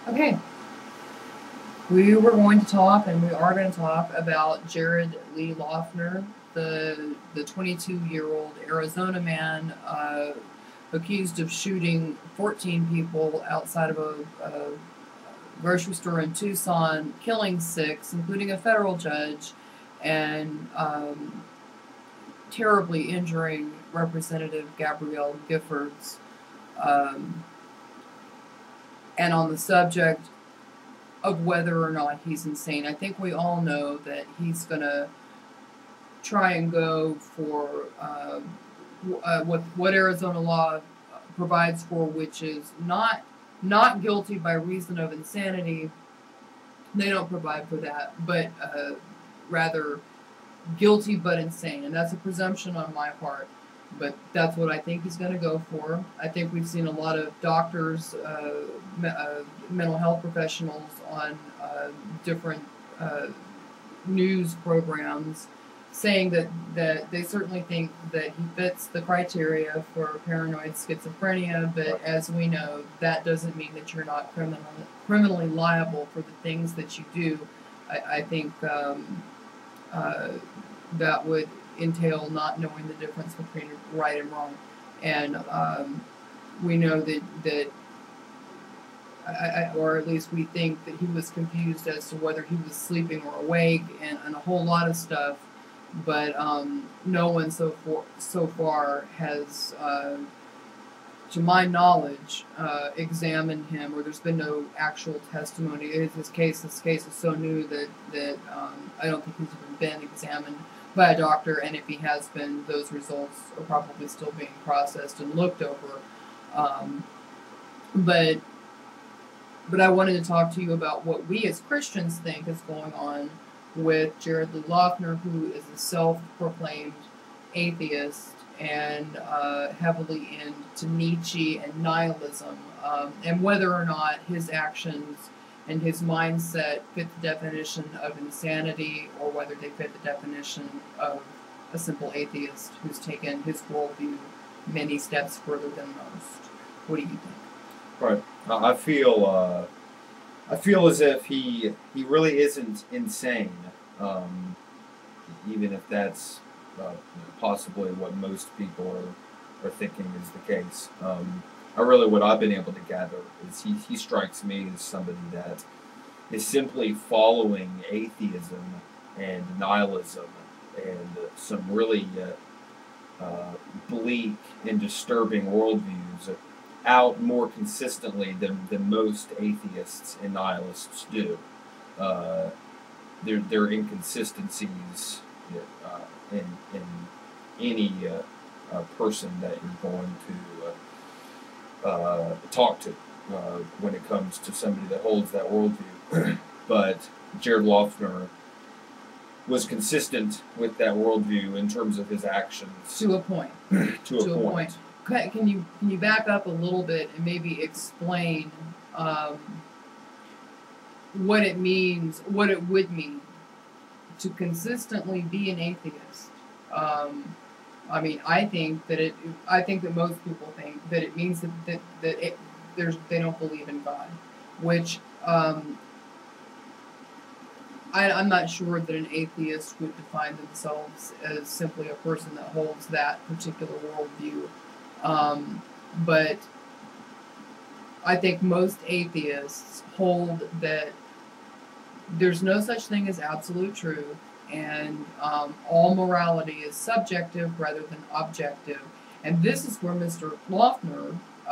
Okay, we were going to talk, and we are going to talk about Jared Lee Loughner, the 22-year-old Arizona man accused of shooting 14 people outside of a grocery store in Tucson, killing 6, including a federal judge, and terribly injuring Representative Gabrielle Giffords. Um, and on the subject of whether or not he's insane, I think we all know that he's going to try and go for what Arizona law provides for, which is not guilty by reason of insanity. They don't provide for that, but rather guilty but insane, and that's a presumption on my part. But that's what I think he's going to go for. I think we've seen a lot of doctors, mental health professionals on different news programs saying that they certainly think that he fits the criteria for paranoid schizophrenia, but as we know, that doesn't mean that you're not criminally liable for the things that you do. I think that would entail not knowing the difference between right and wrong. And we know that or at least we think that he was confused as to whether he was sleeping or awake, and a whole lot of stuff. But no one so far has, to my knowledge, examined him, or there's been no actual testimony. This case is so new that I don't think he's even been examined by a doctor, and if he has been, those results are probably still being processed and looked over. But I wanted to talk to you about what we as Christians think is going on with Jared Lee Loughner, who is a self-proclaimed atheist and heavily into Nietzsche and nihilism, and whether or not his actions and his mindset fit the definition of insanity, or whether they fit the definition of a simple atheist who's taken his worldview many steps further than most. What do you think? Right. I feel as if he really isn't insane, even if that's possibly what most people are thinking is the case. What I've been able to gather is he strikes me as somebody that is simply following atheism and nihilism and some really bleak and disturbing worldviews out more consistently than most atheists and nihilists do. There are inconsistencies in any person that you're going to talk to when it comes to somebody that holds that worldview. But Jared Loughner was consistent with that worldview in terms of his actions. To a point. to a point. Can you back up a little bit and maybe explain what it means, what it would mean to consistently be an atheist? I mean, I think that most people think that it means that they don't believe in God, which I'm not sure that an atheist would define themselves as simply a person that holds that particular worldview. But I think most atheists hold that there's no such thing as absolute truth, and all morality is subjective rather than objective. And this is where Mr. Loughner